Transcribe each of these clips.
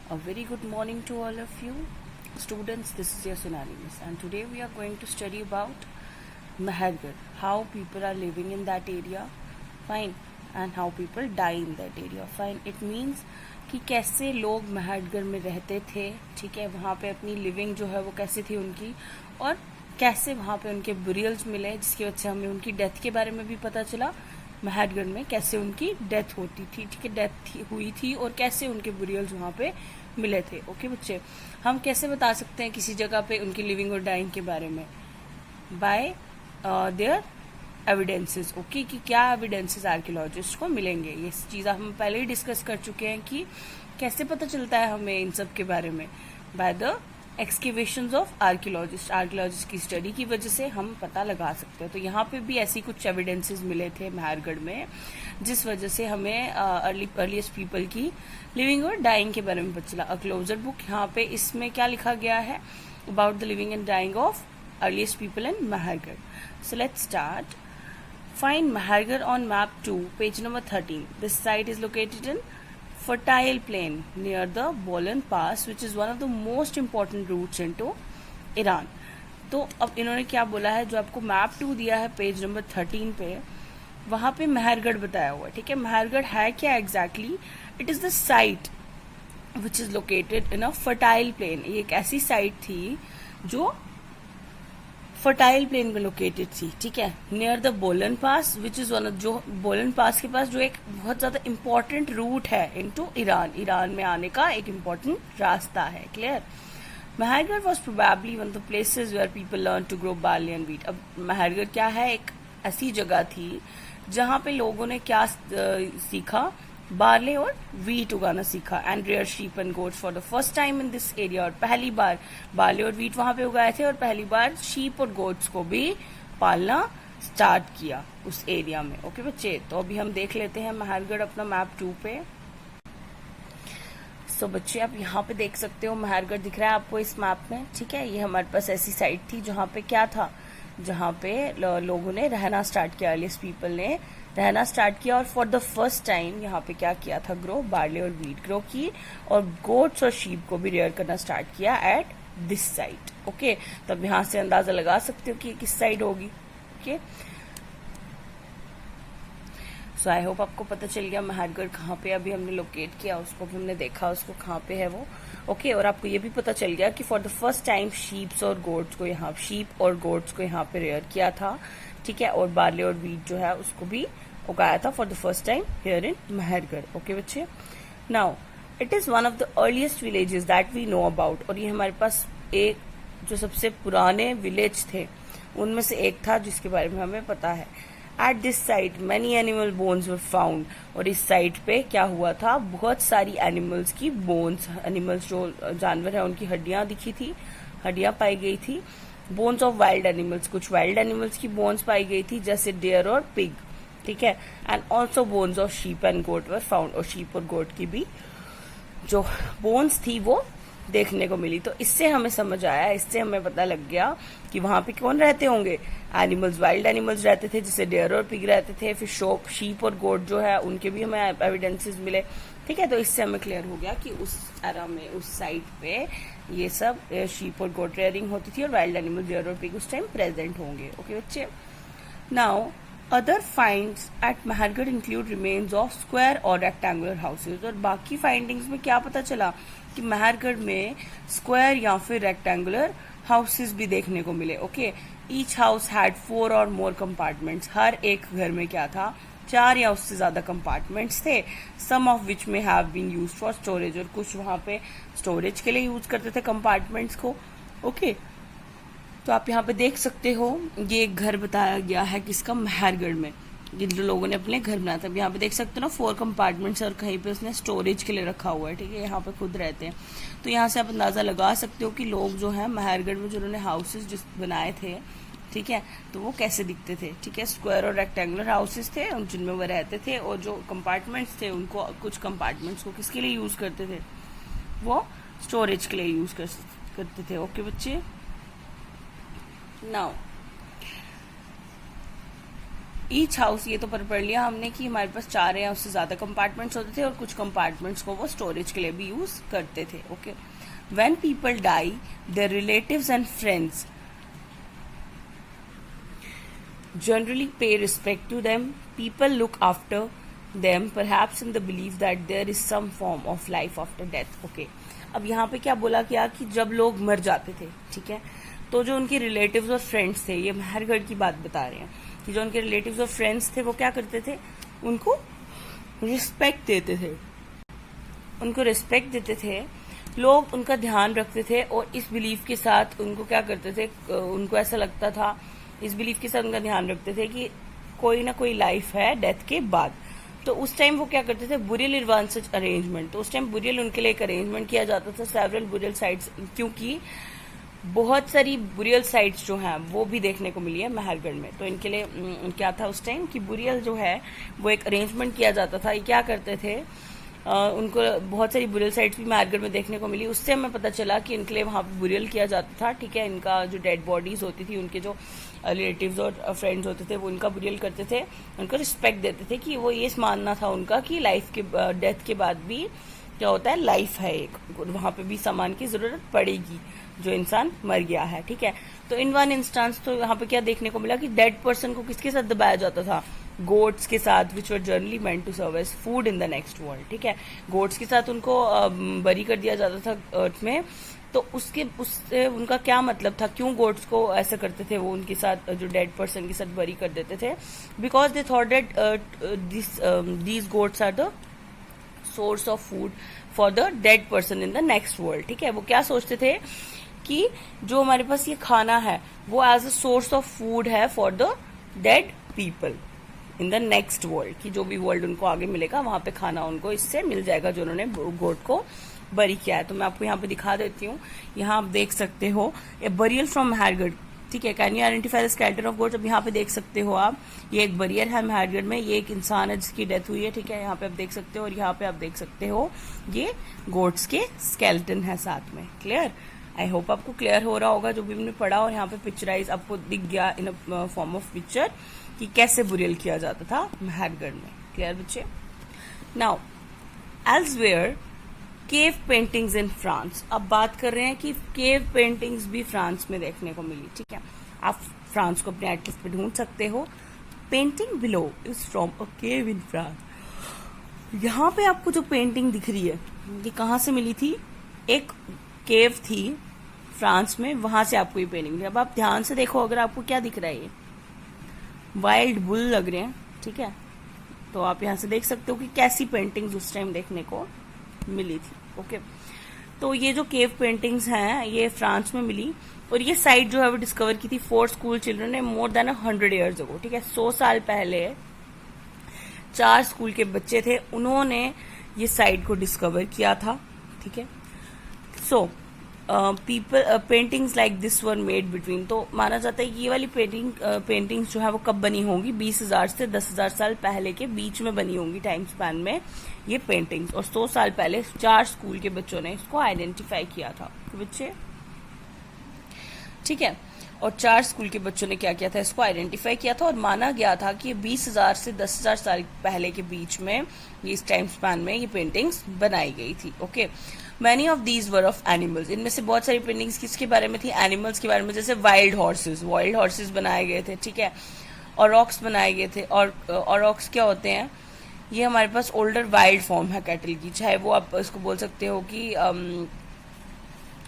A very good morning to all of you. Students, this is your Sonali Miss, and today we are going to study about Mehergarh, how people are living in that area, fine, and how people die in that area, fine. It means कि कैसे लोग मेहरगढ़ में रहते थे, ठीक है, वहाँ पे अपनी लिविंग जो है वो कैसी थी उनकी, और कैसे वहाँ पे उनके बुरियल्स मिले, जिसकी वजह से हमें उनकी डेथ के बारे में भी पता चला। मेहरगढ़ में कैसे उनकी डेथ होती थी, ठीक है, डेथ हुई थी, और कैसे उनके बुरियल्स वहाँ पे मिले थे। ओके बच्चे, हम कैसे बता सकते हैं किसी जगह पे उनकी लिविंग और डाइंग के बारे में? Bye there evidences. ओके, कि क्या एविडेंसेस आर्कियोलॉजिस्ट को मिलेंगे, ये चीज़ हम पहले ही डिस्कस कर चुके हैं कि कैसे पता चलता है हमें इन सब के बारे में। By the excavations of archaeologist की स्टडी की वजह से हम पता लगा सकते हैं। तो यहाँ पे भी ऐसी कुछ एविडेंसेस मिले थे मेहरगढ़ में, जिस वजह से हमें अर्लीस्ट पीपल की लिविंग और डाइंग के बारे में पता चला। अ क्लोजर बुक, यहाँ पे इसमें क्या लिखा गया है? About the living and dying of earliest people in Mehrgarh. So let's start. Find Mehergarh on map 2, page number 13. This site is located in fertile plain near the Bolan Pass, which is one of the most important routes into Iran. तो अब इन्होंने क्या बोला है, जो आपको map 2 दिया है पेज नंबर 13 पे, वहाँ पे मेहरगढ़ बताया हुआ है, ठीक है। मेहरगढ़ है क्या exactly? It is the site which is located in a fertile plain. ये एक ऐसी साइट थी जो फर्टाइल प्लेन में लोकेटेड थी, ठीक है, नियर द बोलन पास, विच इज वन, जो बोलन पास के पास जो एक बहुत ज्यादा इंपॉर्टेंट रूट है इनटू ईरान में आने का एक इंपॉर्टेंट रास्ता है। Clear? Mehrgarh was probably one of the places where people learn to grow barley and wheat. अब मेहरगढ़ क्या है? एक ऐसी जगह थी जहाँ पे लोगों ने क्या सीखा? बार्ले और वीट उगाना सीखा। And rear sheep and goats for the first time in this area. और पहली बार बार्ले और वीट वहां पे उगाए थे, और पहली बार शीप और गोट्स को भी पालना स्टार्ट किया उस एरिया में। ओके बच्चे, तो अभी हम देख लेते हैं मेहरगढ़ अपना मैप 2 पे। सो बच्चे, आप यहाँ पे देख सकते हो मेहरगढ़ दिख रहा है आपको इस मैप में, ठीक है। ये हमारे पास ऐसी साइट थी जहाँ पे क्या था, जहाँ पे लोगों ने रहना स्टार्ट किया, अर्लीस्ट पीपल ने रहना स्टार्ट किया। और फॉर द फर्स्ट टाइम यहाँ पे क्या किया था? ग्रो, बार्ले और व्हीट ग्रो की, और गोट्स और शीप को भी रेयर करना स्टार्ट किया एट दिस साइट। ओके, तो अब यहाँ से अंदाजा लगा सकते हो कि किस साइड होगी। ओके, सो आई होप आपको पता चल गया मेहरगढ़ कहाँ पे अभी हमने लोकेट किया, उसको भी हमने देखा उसको कहाँ पे है वो। ओके, और आपको ये भी पता चल गया कि for the first time sheep और गोट्स को यहाँ पे रेयर किया था, ठीक है। और बार्ले और व्हीट जो है उसको भी उगाया था for the first time here in Mehrgarh. Okay बच्चे, now it is one of the earliest villages that we know about. और ये हमारे पास एक जो सबसे पुराने विलेज थे उनमें से एक था जिसके बारे में हमें पता है। At this site many animal bones were found. और इस साइट पे क्या हुआ था? बहुत सारी एनिमल्स की बोन्स, एनिमल्स जो जानवर है उनकी हड्डियां दिखी थी, हड्डियां पाई गई थी। बोन्स ऑफ वाइल्ड एनिमल्स, कुछ वाइल्ड एनिमल्स की बोन्स पाई गई थी जैसे डियर और पिग, ठीक है। And also bones of sheep and goat were found. और शीप और गोट की भी जो बोन्स थी वो देखने को मिली। तो इससे हमें समझ आया, इससे हमें पता लग गया कि वहां पे कौन रहते होंगे? एनिमल्स, वाइल्ड एनिमल्स रहते थे जैसे डियर और पिग रहते थे। फिर शीप और गोट जो है उनके भी हमें एविडेंसेस मिले, ठीक है। तो इससे हमें क्लियर हो गया कि उस एरा में उस साइट पे ये सब शीप और गोट रेयरिंग होती थी, और वाइल्ड एनिमल डियर और पिग उस टाइम प्रेजेंट होंगे। ओके बच्चे, now other finds at Mehrgarh include remains of square और रेक्टेंगुलर हाउसेज। और बाकी फाइंडिंग्स में क्या पता चला कि मेहरगढ़ में स्क्वायर या फिर रेक्टेंगुलर हाउसेज भी देखने को मिले। ओके, ईच हाउस हैड 4 और मोर कंपार्टमेंट्स। हर एक घर में क्या था? 4 या उससे ज्यादा कंपार्टमेंट्स थे। सम of which may have been used for storage. और कुछ वहां पे स्टोरेज के लिए यूज करते थे कंपार्टमेंट्स को। ओके, तो आप यहाँ पे देख सकते हो ये एक घर बताया गया है किसका? मेहरगढ़ में, जिन लोगों ने अपने घर बनाया था। यहाँ पे देख सकते हो ना 4 कंपार्टमेंट्स, और कहीं पे उसने स्टोरेज के लिए रखा हुआ है, ठीक है। यहाँ पे खुद रहते हैं। तो यहाँ से आप अंदाजा लगा सकते हो कि लोग जो है मेहरगढ़ में जिन्होंने हाउसेज जिस बनाए थे, ठीक है, तो वो कैसे दिखते थे, ठीक है। स्क्वायर और रेक्टेंगुलर हाउसेज थे जिनमें वो रहते थे, और जो कंपार्टमेंट्स थे उनको, कुछ कंपार्टमेंट्स को किसके लिए यूज करते थे? वो स्टोरेज के लिए यूज करते थे। ओके बच्चे, नाउ ईच हाउस, ये तो पढ़ लिया हमने कि हमारे पास 4 या उससे ज़्यादा कंपार्टमेंट्स होते थे और कुछ कंपार्टमेंट्स को वो स्टोरेज के लिए भी यूज़ करते थे. Okay, when people die their relatives and friends generally pay respect to them. People look after them, perhaps in the belief that there is some form of life after death. Okay, अब यहाँ पे क्या बोला गया कि जब लोग मर जाते थे, ठीक है, तो जो उनके रिलेटिव्स और फ्रेंड्स थे, ये मेहरगढ़ की बात बता रहे हैं कि जो उनके रिलेटिव्स और फ्रेंड्स थे वो क्या करते थे, उनको रिस्पेक्ट देते थे. उनको रिस्पेक्ट देते थे, लोग उनका ध्यान रखते थे और इस बिलीफ के साथ उनको क्या करते थे, उनको ऐसा लगता था, इस बिलीफ के साथ उनका ध्यान रखते थे कि कोई ना कोई लाइफ है डेथ के बाद. तो उस टाइम वो क्या करते थे, बुरियल एडवांस अरेंजमेंट. तो उस टाइम बुरियल उनके लिए एक अरेंजमेंट किया जाता था, सेवरल बुरियल साइट्स, क्योंकि बहुत सारी बुरियल साइट्स जो हैं वो भी देखने को मिली है मेहरगढ़ में. तो इनके लिए क्या था उस टाइम कि बुरियल जो है वो एक अरेंजमेंट किया जाता था. ये क्या करते थे, उनको बहुत सारी बुरियल साइट्स भी मेहरगढ़ में देखने को मिली. उससे हमें पता चला कि इनके लिए वहाँ पे बुरियल किया जाता था, ठीक है. इनका जो डेड बॉडीज होती थी, उनके जो रिलेटिव्स और फ्रेंड्स होते थे वो उनका बुरियल करते थे, उनको रिस्पेक्ट देते थे कि वो ये मानना था उनका कि लाइफ के डेथ के बाद भी क्या होता है, लाइफ है एक, वहाँ पे भी सामान की जरूरत पड़ेगी जो इंसान मर गया है, ठीक है. तो इन वन इंस्टांस तो यहाँ पे क्या देखने को मिला कि डेड पर्सन को किसके साथ दबाया जाता था, गोट्स के साथ, which were generally meant to serve as food in the next world, ठीक है. गोट्स के साथ उनको बरी कर दिया जाता था अर्थ में. तो उससे उनका क्या मतलब था, क्यों गोट्स को ऐसा करते थे, वो उनके साथ जो डेड पर्सन के साथ बरी कर देते थे, because they thought that these goats are the source of food for the dead person in the next world, ठीक है. वो क्या सोचते थे कि जो हमारे पास ये खाना है वो as a source of food है for the dead people in the next world, कि जो भी वर्ल्ड उनको आगे मिलेगा वहां पे खाना उनको इससे मिल जाएगा जो उन्होंने गोट को बरी किया है. तो मैं आपको यहाँ पे दिखा देती हूँ. यहाँ आप देख सकते हो ए बरियल फ्रॉम मेहरगढ़, ठीक है. Can you identify the skeleton of goats. अब यहाँ पे देख सकते हो आप, ये एक बरियल है मेहरगढ़ में, ये एक इंसान है जिसकी डेथ हुई है, ठीक है. यहाँ पे आप देख सकते हो और यहाँ पे आप देख सकते हो ये गोट्स के स्केलेटन है साथ में. क्लियर, आई होप आपको क्लियर हो रहा होगा जो भी हमने पढ़ा. और यहाँ पे पिक्चराइज आपको दिख गया इन अ फॉर्म ऑफ पिक्चर कि कैसे बुरियल किया जाता था मेहरगढ़ में. क्लियर बच्चे. Now elsewhere cave paintings in France. अब बात कर रहे हैं कि केव पेंटिंग्स भी फ्रांस में देखने को मिली, ठीक है. आप फ्रांस को अपने आर्टिस्ट पे ढूंढ सकते हो. Painting below is from a cave in France. यहाँ पे आपको जो पेंटिंग दिख रही है ये कहाँ से मिली थी, एक केव थी फ्रांस में, वहां से आपको ये पेंटिंग. अब आप ध्यान से देखो, अगर आपको क्या दिख रहा है, ये वाइल्ड बुल लग रहे हैं, ठीक है. तो आप यहाँ से देख सकते हो कि कैसी पेंटिंग्स उस टाइम देखने को मिली थी. ओके, तो ये जो केव पेंटिंग्स हैं ये फ्रांस में मिली और ये साइट जो है वो डिस्कवर की थी 4 स्कूल चिल्ड्रन ने मोर देन 100 ईयर्स अगो, ठीक है. 100 साल पहले 4 स्कूल के बच्चे थे, उन्होंने ये साइट को डिस्कवर किया था, ठीक है. So paintings like this were made between. तो माना जाता है कि ये वाली पेंटिंग्स जो है वो कब बनी होंगी, 20,000 से 10,000 साल पहले के बीच में बनी होंगी टाइम स्पैन में ये पेंटिंग्स. और 100 साल पहले 4 स्कूल के बच्चों ने इसको आइडेंटिफाई किया था, बच्चे, ठीक है. और 4 स्कूल के बच्चों ने क्या किया था, इसको आइडेंटिफाई किया था और माना गया था कि 20,000 से 10,000 साल पहले के बीच में इस टाइम स्पैन में ये पेंटिंग्स बनाई गई थी. Okay, many of these were of animals. इनमें से बहुत सारी पेंटिंग्स किसके बारे में थी, एनिमल्स के बारे में. जैसे वाइल्ड हॉर्सेस बनाए गए थे, ठीक है. ऑरॉक्स बनाए गए थे. और ऑरॉक्स क्या होते हैं, ये हमारे पास ओल्डर वाइल्ड फॉर्म है कैटल की. चाहे वो आप इसको बोल सकते हो कि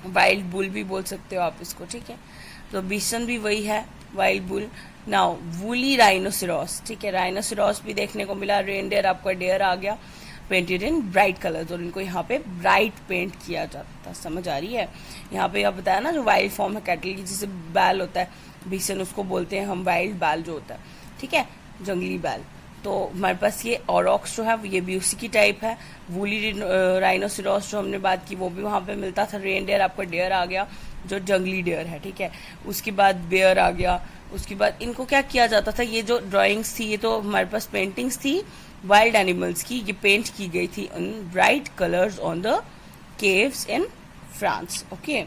वाइल्ड बुल भी बोल सकते हो आप इसको, ठीक है. तो बिसन भी वही है, वाइल्ड बुल. नाउ वूली राइनोसिरोस, ठीक है. राइनोसिरोस भी देखने को मिला. रेनडेयर, आपका डेयर आ गया, पेंटेड इन ब्राइट कलर्स. और इनको यहाँ पे ब्राइट पेंट किया जाता था. समझ आ रही है. यहाँ पे आप बताया ना जो वाइल्ड फॉर्म है कैटल की, जिसे बैल होता है, बिसन उसको बोलते हैं हम, वाइल्ड बैल जो होता है, ठीक है, जंगली बैल. तो हमारे पास ये ऑरॉक्स जो है ये भी उसी की टाइप है. वूली राइनोसिरोस जो हमने बात की वो भी वहाँ पे मिलता था. रेनडेयर, आपका डेयर आ गया जो जंगली डेयर है, ठीक है. उसके बाद बेयर आ गया. उसके बाद इनको क्या किया जाता था, ये जो ड्राइंग्स थी ये तो हमारे पास पेंटिंग्स थी वाइल्ड एनिमल्स की, ये पेंट की गई थी in bright colours on the caves in France. Okay,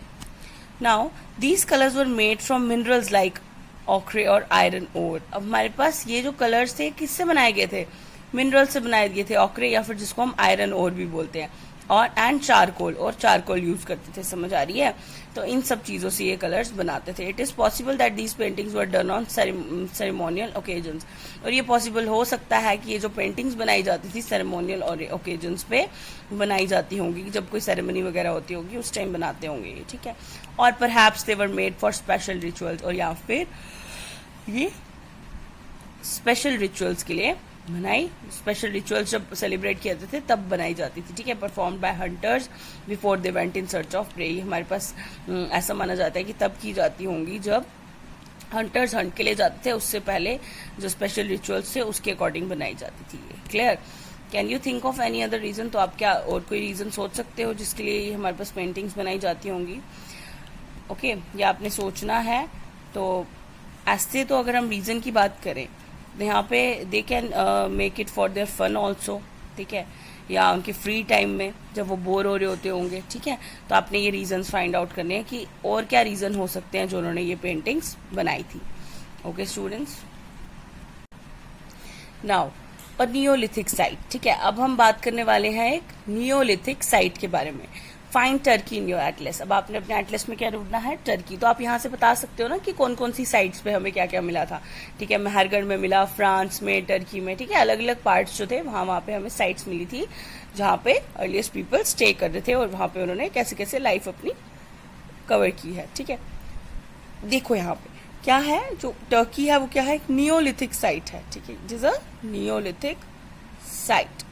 now these colours were made from minerals like ochre और आयरन ओर। अब हमारे पास ये जो कलर्स थे किससे बनाए गए थे, मिनरल से बनाए गए थे, ऑक्रे या फिर जिसको हम आयरन ओर भी बोलते हैं, और एंड चारकोल, और चारकोल यूज करते थे, समझ आ रही है। तो इन सब चीजों से ये कलर्स बनाते थे। It is possible that these paintings were done on ceremonial occasions, और ये पॉसिबल हो सकता है कि ये जो पेंटिंग्स बनाई जाती थी सेरेमोनियल और ओकेजन्स पे बनाई जाती होंगी, जब कोई सेरेमनी वगैरह होती होगी उस टाइम बनाते होंगे ये, ठीक है। और perhaps they were made for special rituals, और या फिर ये स्पेशल रिचुअल्स के लिए बनाई, स्पेशल रिचुअल्स जब सेलिब्रेट किए जाते थे तब बनाई जाती थी, ठीक है। Performed by hunters before they went in search of prey, हमारे पास ऐसा माना जाता है कि तब की जाती होंगी जब हंटर्स हंट के लिए जाते थे, उससे पहले जो स्पेशल रिचुअल्स थे उसके अकॉर्डिंग बनाई जाती थी ये। Clear? Can you think of any other reason? तो आप क्या और कोई रीजन सोच सकते हो जिसके लिए हमारे पास पेंटिंग्स बनाई जाती होंगी? ओके, या आपने सोचना है। तो ऐसे तो अगर हम रीजन की बात करें यहाँ पे they can make it for their fun also, ठीक है, या उनके फ्री टाइम में जब वो बोर हो रहे होते होंगे, ठीक है। तो आपने ये रीजंस फाइंड आउट करने हैं कि और क्या रीजन हो सकते हैं जो उन्होंने ये पेंटिंग्स बनाई थी। ओके स्टूडेंट्स, नाउ और नियोलिथिक साइट, ठीक है। अब हम बात करने वाले हैं एक नियोलिथिक साइट के बारे में। Find Turkey in your Atlas. अब आपने अपने एटलस में क्या ढूंढना है, टर्की। तो आप यहाँ से बता सकते हो ना कि कौन कौन सी साइट्स पे हमें क्या क्या मिला था, ठीक है। मेहरगढ़ में मिला, फ्रांस में, टर्की में, ठीक है। अलग अलग पार्ट्स जो थे वहाँ पे हमें साइट्स मिली थी जहाँ पे अर्लीस्ट पीपल स्टे कर रहे थे और वहाँ पे उन्होंने कैसे कैसे लाइफ अपनी कवर की है, ठीक है। देखो यहाँ पे क्या है, जो टर्की है वो क्या है, एक नियोलिथिक साइट है, ठीक है। It is a neolithic site,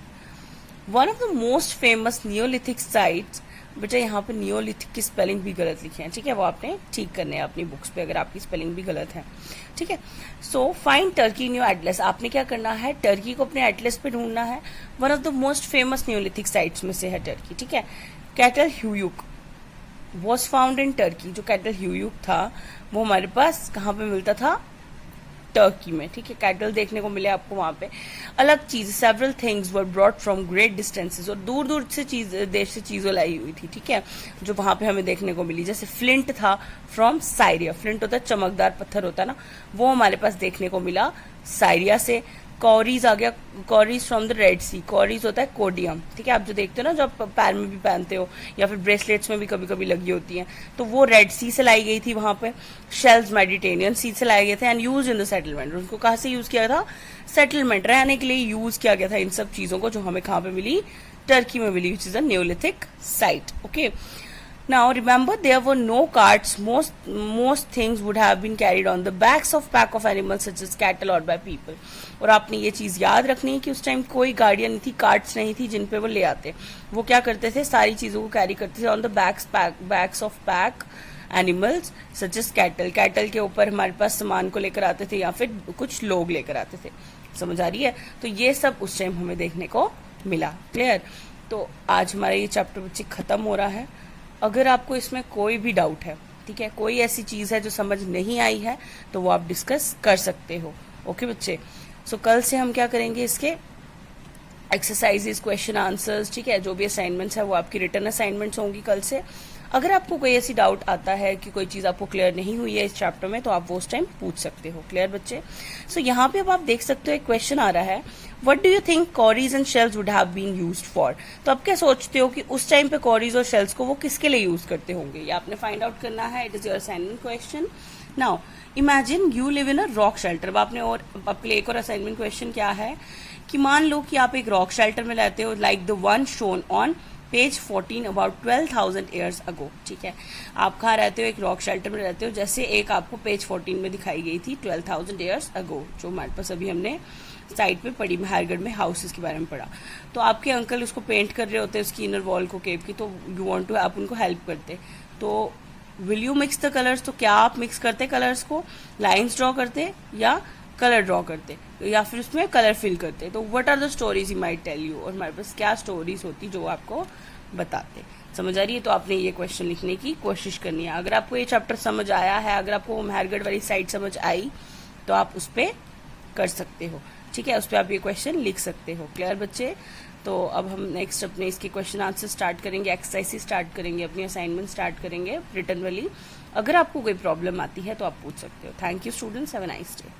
one of the most famous neolithic sites. बेटा यहाँ पे नियोलिथिक की स्पेलिंग भी गलत लिखी है, ठीक है, वो आपने ठीक करने हैं अपनी बुक्स पे अगर आपकी स्पेलिंग भी गलत है, ठीक है। So find Turkey in your Atlas. आपने क्या करना है, टर्की को अपने एटलस पे ढूंढना है। One of the most famous neolithic sites में से है टर्की, ठीक है। Catal Huyuk was found in Turkey. जो कैटल ह्यूयुक था वो हमारे पास कहाँ पे मिलता था, टर्की में, ठीक है। कैटल देखने को मिले आपको वहां पे। अलग चीज, several things were brought from great distances, और दूर दूर से देश से चीजों लाई हुई थी, ठीक है, जो वहां पे हमें देखने को मिली। जैसे फ्लिंट था फ्रॉम साइरिया, फ्लिंट होता है चमकदार पत्थर होता है ना, वो हमारे पास देखने को मिला साइरिया से। कॉरीज आ गया, कॉरीज फ्रॉम द रेड सी, कॉरीज होता है कोडियम, ठीक है। आप जो देखते हो ना, जो आप पैर में भी पहनते हो या फिर ब्रेसलेट्स में भी कभी कभी लगी होती हैं, तो वो रेड सी से लाई गई थी वहां पे। शेल्स मेडिटेरियन सी से लाए गए थे and use in the settlement. उनको कहाँ से यूज किया था, सेटलमेंट, रहने के लिए यूज किया गया था इन सब चीजों को, जो हमें कहाँ पे मिली, टर्की में मिली, which is a neolithic site. Okay, now remember there were no carts, most things would have been carried on the backs of pack of animals such as cattle or by people। और आपने ये चीज याद रखनी है कि उस time कोई गाड़ियां नहीं थी, कार्ट्स नहीं थी जिन पे वो ले आते। वो क्या करते थे, सारी चीजों को कैरी करते थे on the backs of pack animals such as cattle. Cattle के ऊपर हमारे पास सामान को लेकर आते थे या फिर कुछ लोग लेकर आते थे, समझ आ रही है। तो ये सब उस टाइम हमें देखने को मिला। क्लियर? तो आज हमारा ये चैप्टर बच्चे खत्म हो रहा है। अगर आपको इसमें कोई भी डाउट है, ठीक है, कोई ऐसी चीज है जो समझ नहीं आई है, तो वो आप डिस्कस कर सकते हो। ओके बच्चे, सो कल से हम क्या करेंगे, इसके एक्सरसाइजेस, क्वेश्चन आंसर्स, ठीक है, जो भी असाइनमेंट्स है वो आपकी रिटर्न असाइनमेंट्स होंगी कल से। अगर आपको कोई ऐसी डाउट आता है कि कोई चीज आपको क्लियर नहीं हुई है इस चैप्टर में, तो आप वो उस टाइम पूछ सकते हो। क्लियर बच्चे? सो यहाँ पे अब आप देख सकते हो एक क्वेश्चन आ रहा है, what do you think cowries and shells would have been used for. तो आप क्या सोचते हो कि उस टाइम पे कॉरीज और शेल्स को वो किसके लिए यूज करते होंगे, ये आपने फाइंड आउट करना है। It is your assignment question. Now imagine you live in a rock shelter. अब आपने और आपके लिए एक और असाइनमेंट क्वेश्चन क्या है कि मान लो कि आप एक रॉक शेल्टर में रहते हो, like the one shown on page 14 about 12,000 years ago. ठीक है, आप कहाँ रहते हो, एक रॉक शेल्टर में रहते हो, जैसे एक आपको पेज 14 में दिखाई गई थी 12,000 ईयर्स अगो, जो हमारे पास अभी हमने साइड पे पढ़ी, मेहरगढ़ में हाउसेस के बारे में पढ़ा। तो आपके अंकल उसको पेंट कर रहे होते हैं, उसकी इनर वॉल को, केव की, तो यू वांट टू, आप उनको हेल्प करते, तो will you mix the colours. तो क्या आप मिक्स करते कलर्स को, लाइन्स ड्रॉ करते या कलर ड्रॉ करते या फिर उसमें कलर फिल करते। तो what are the stories he might tell you, और हमारे पास क्या स्टोरीज होती जो आपको बताते। समझ आ रही है? तो आपने ये क्वेश्चन लिखने की कोशिश करनी है। अगर आपको ये चैप्टर समझ आया है, अगर आपको मेहरगढ़ वाली साइड समझ आई, तो आप उस पर कर सकते हो। ठीक है, उस पर आप ये क्वेश्चन लिख सकते हो। क्लियर बच्चे? तो अब हम नेक्स्ट अपने इसके क्वेश्चन आंसर स्टार्ट करेंगे, एक्सरसाइज स्टार्ट करेंगे, अपनी असाइनमेंट स्टार्ट करेंगे रिटर्न वाली। अगर आपको कोई प्रॉब्लम आती है तो आप पूछ सकते हो. Thank you students, have a nice day.